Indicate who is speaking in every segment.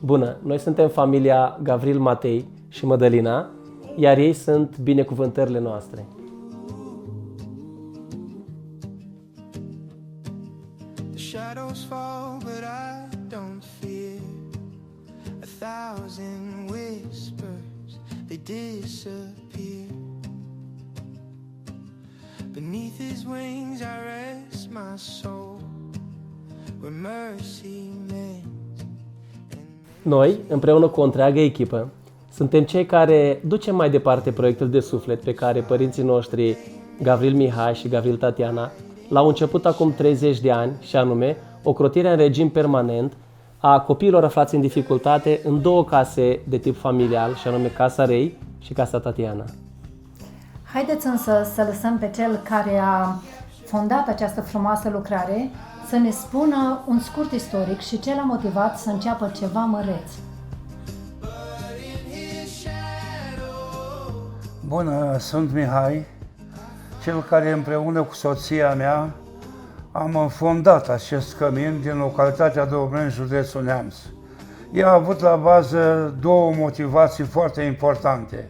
Speaker 1: Bună! Noi suntem familia Gavril, Matei și Mădălina, iar ei sunt binecuvântările noastre.
Speaker 2: Shadows fall, but I don't fear. A thousand whispers, they disappear. Beneath his wings I rest my soul, where mercy mends.
Speaker 1: Noi, împreună cu o întreagă echipă, suntem cei care ducem mai departe proiectul de suflet pe care părinții noștri, Gavril Mihai și Gavril Tatiana, l-au început acum 30 de ani, și anume ocrotirea în regim permanent a copiilor aflați în dificultate în două case de tip familial, și anume Casa Rei și Casa Tatiana.
Speaker 3: Haideți însă să lăsăm pe cel care a fondat această frumoasă lucrare să ne spună un scurt istoric și ce l-a motivat să înceapă ceva măreț.
Speaker 4: Bună, sunt Mihai, cel care împreună cu soția mea am fondat acest cămin din localitatea Dobreni, județul Neamț. Ea a avut la bază două motivații foarte importante.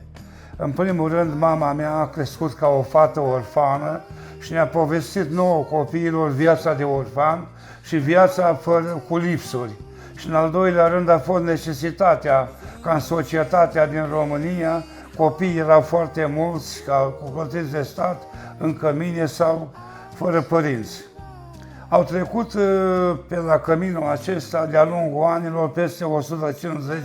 Speaker 4: În primul rând, mama mea a crescut ca o fată orfană și ne-a povestit nouă copiilor viața de orfan și viața cu lipsuri. Și în al doilea rând a fost necesitatea ca în societatea din România copiii erau foarte mulți, ca copilătiți de stat, în cămine sau fără părinți. Au trecut pe la căminul acesta de-a lungul anilor peste 150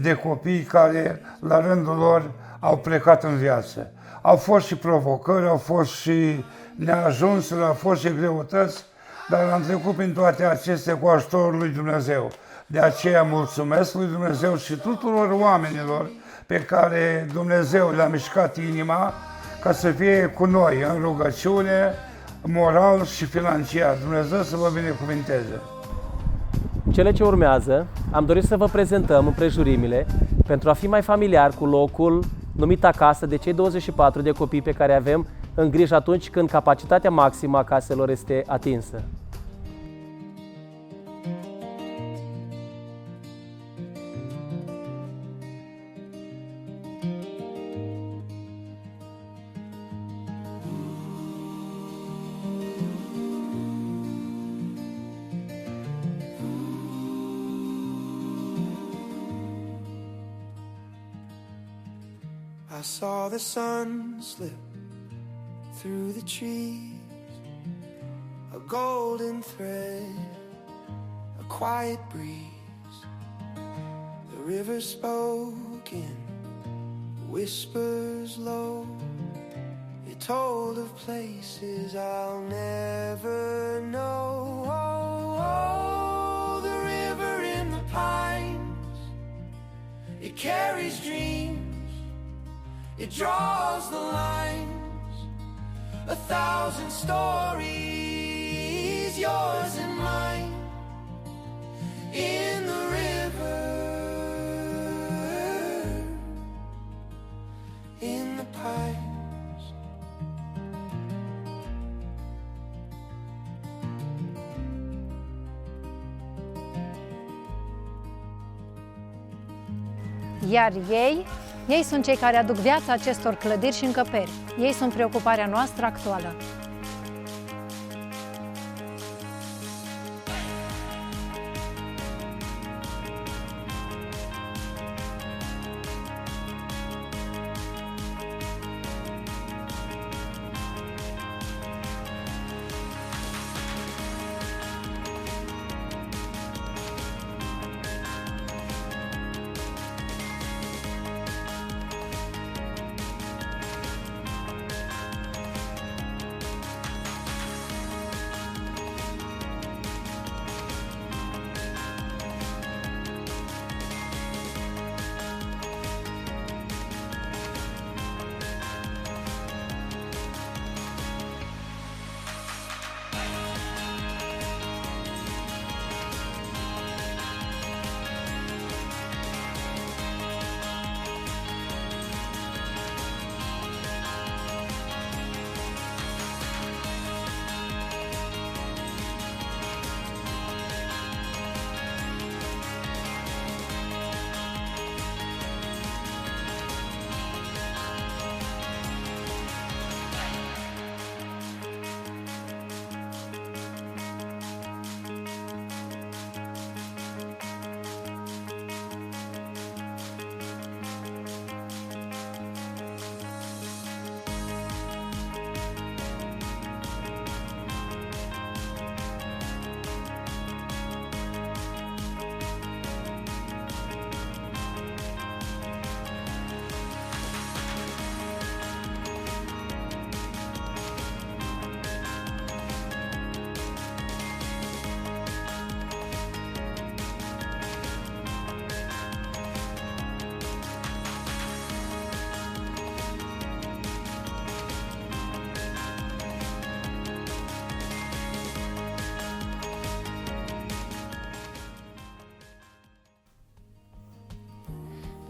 Speaker 4: de copii care la rândul lor au plecat în viață. Au fost și provocări, au fost și neajunsuri, au fost și greutăți, dar am trecut prin toate acestea cu ajutorul lui Dumnezeu. De aceea mulțumesc lui Dumnezeu și tuturor oamenilor pe care Dumnezeu le-a mișcat inima ca să fie cu noi în rugăciune, moral și financiar. Dumnezeu să vă binecuvinteze!
Speaker 1: În cele ce urmează, am dorit să vă prezentăm împrejurimile pentru a fi mai familiar cu locul numit acasă de cei 24 de copii pe care avem în grijă atunci când capacitatea maximă a caselor este atinsă.
Speaker 2: I saw the sun slip through the trees, a golden thread, a quiet breeze. The river spoke in whispers low. It told of places I'll never know. Oh, oh, the river in the pines, it carries dreams. It draws the lines, 1,000 stories, yours and mine, in the river, in the pines.
Speaker 3: Iar ei sunt cei care aduc viața acestor clădiri și încăperi. Ei sunt preocuparea noastră actuală.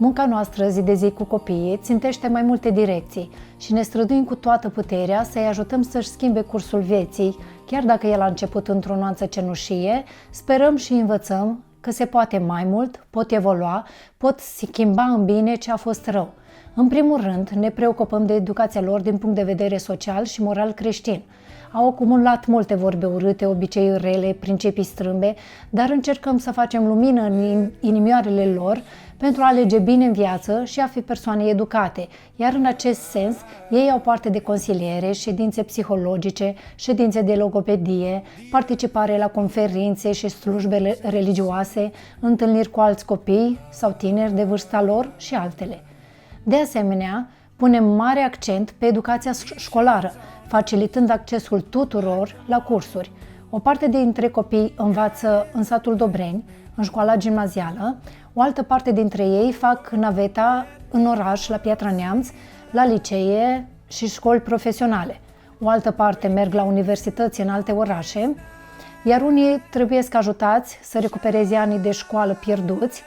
Speaker 3: Munca noastră zi de zi cu copiii țintește mai multe direcții și ne străduim cu toată puterea să-i ajutăm să-și schimbe cursul vieții, chiar dacă el a început într-o nuanță cenușie, sperăm și învățăm că se poate mai mult, pot evolua, pot schimba în bine ce a fost rău. În primul rând, ne preocupăm de educația lor din punct de vedere social și moral creștin. Au acumulat multe vorbe urâte, obiceiuri rele, principii strâmbe, dar încercăm să facem lumină în inimioarele lor pentru a alege bine în viață și a fi persoane educate, iar în acest sens ei au parte de consiliere, ședințe psihologice, ședințe de logopedie, participare la conferințe și slujbe religioase, întâlniri cu alți copii sau tineri de vârsta lor și altele. De asemenea, punem mare accent pe educația școlară, facilitând accesul tuturor la cursuri. O parte dintre copii învață în satul Dobreni, în școala gimnazială, o altă parte dintre ei fac naveta în oraș, la Piatra Neamț, la licee și școli profesionale. O altă parte merg la universități în alte orașe, iar unii trebuiesc ajutați să recupereze anii de școală pierduți,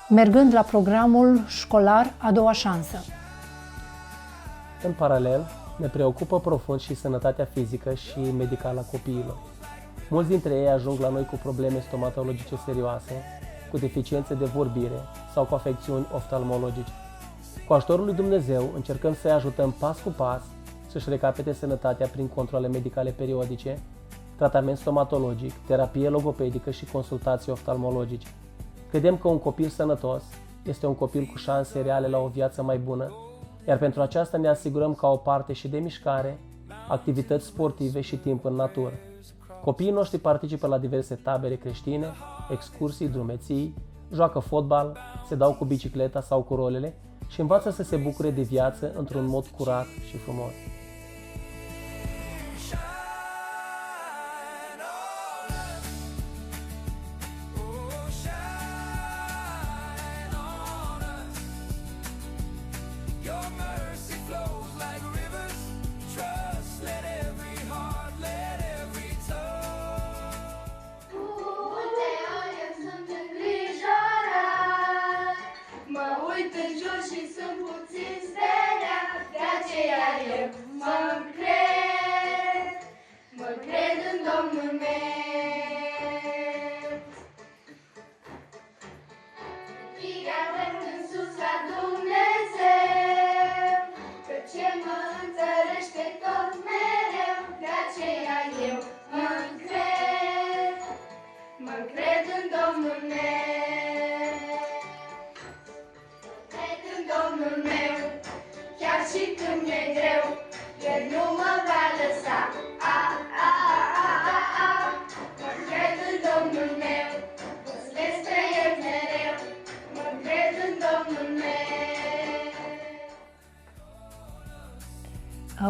Speaker 3: mergând la programul școlar A doua șansă.
Speaker 1: În paralel, ne preocupă profund și sănătatea fizică și medicală a copiilor. Mulți dintre ei ajung la noi cu probleme stomatologice serioase, cu deficiențe de vorbire sau cu afecțiuni oftalmologice. Cu ajutorul lui Dumnezeu încercăm să-i ajutăm pas cu pas să-și recapete sănătatea prin controle medicale periodice, tratament stomatologic, terapie logopedică și consultații oftalmologice. Credem că un copil sănătos este un copil cu șanse reale la o viață mai bună, iar pentru aceasta ne asigurăm ca o parte și de mișcare, activități sportive și timp în natură. Copiii noștri participă la diverse tabere creștine, excursii, drumeții, joacă fotbal, se dau cu bicicleta sau cu rolele și învață să se bucure de viață într-un mod curat și frumos.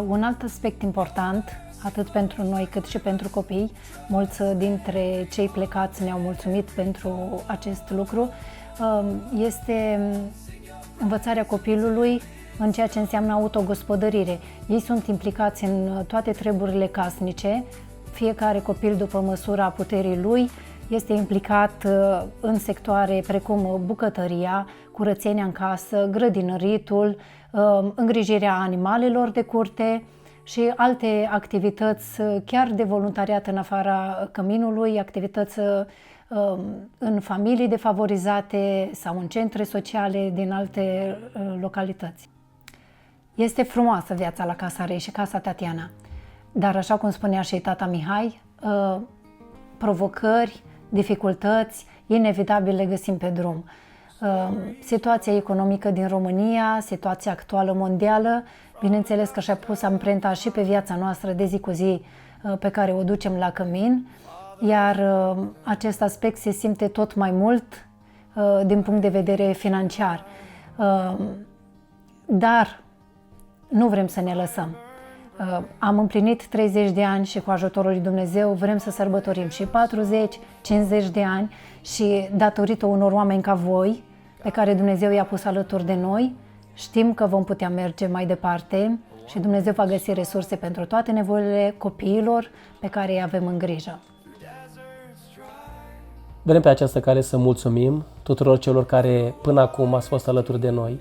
Speaker 3: Un alt aspect important, atât pentru noi cât și pentru copii, mulți dintre cei plecați ne-au mulțumit pentru acest lucru, este învățarea copilului în ceea ce înseamnă autogospodărire. Ei sunt implicați în toate treburile casnice, fiecare copil după măsura puterii lui este implicat în sectoare precum bucătăria, curățenia în casă, grădinăritul, îngrijirea animalelor de curte și alte activități chiar de voluntariat în afara căminului, activități în familii defavorizate sau în centre sociale din alte localități. Este frumoasă viața la Casa Rei și Casa Tatiana, dar așa cum spunea și tata Mihai, provocări, dificultăți, inevitabil le găsim pe drum. Situația economică din România, situația actuală mondială, bineînțeles că și-a pus amprenta și pe viața noastră de zi cu zi pe care o ducem la cămin, iar acest aspect se simte tot mai mult din punct de vedere financiar. Dar nu vrem să ne lăsăm. Am împlinit 30 de ani și cu ajutorul lui Dumnezeu vrem să sărbătorim și 40, 50 de ani și datorită unor oameni ca voi, pe care Dumnezeu i-a pus alături de noi, știm că vom putea merge mai departe și Dumnezeu va găsi resurse pentru toate nevoile copiilor pe care îi avem în grijă.
Speaker 1: Vrem pe această cale să mulțumim tuturor celor care până acum ați fost alături de noi,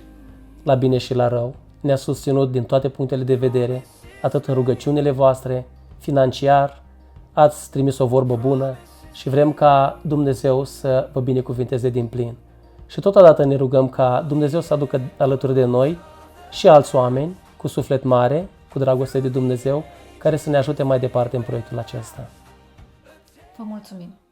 Speaker 1: la bine și la rău, ne-a susținut din toate punctele de vedere, atât în rugăciunile voastre, financiar, ați trimis o vorbă bună și vrem ca Dumnezeu să vă binecuvinteze din plin. Și totodată ne rugăm ca Dumnezeu să aducă alături de noi și alți oameni cu suflet mare, cu dragoste de Dumnezeu, care să ne ajute mai departe în proiectul acesta.
Speaker 3: Vă mulțumim!